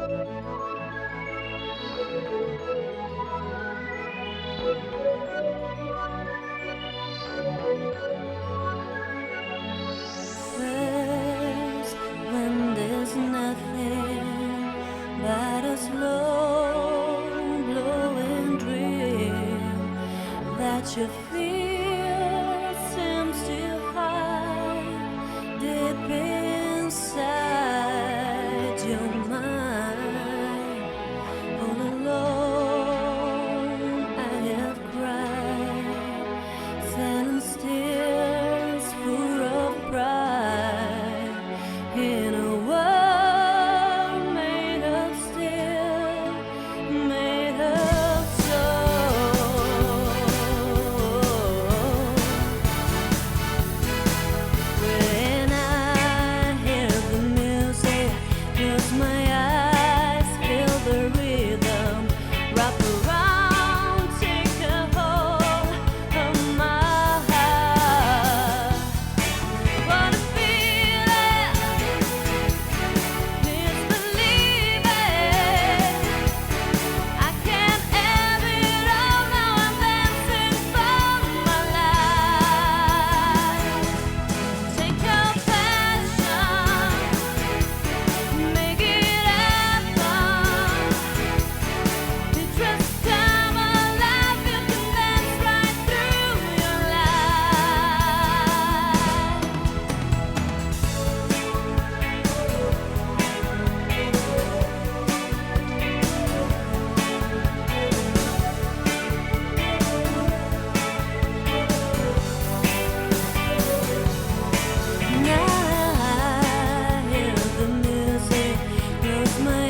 First, when there's nothing but a slow blowing dream that you feel seems to hide deep inside your mind. All alone, I have cried, silent tears full of pride, in a world made of steel, made of soul. When I hear the music, close my eyes, feel the rhythm, wrap around, take a hold of my heart. What a feeling, please believe it. I can't have it all now, I'm dancing for my life. Take your passion, make it happen. You just come alive, you can dance right through your life. Now I hear the music, close my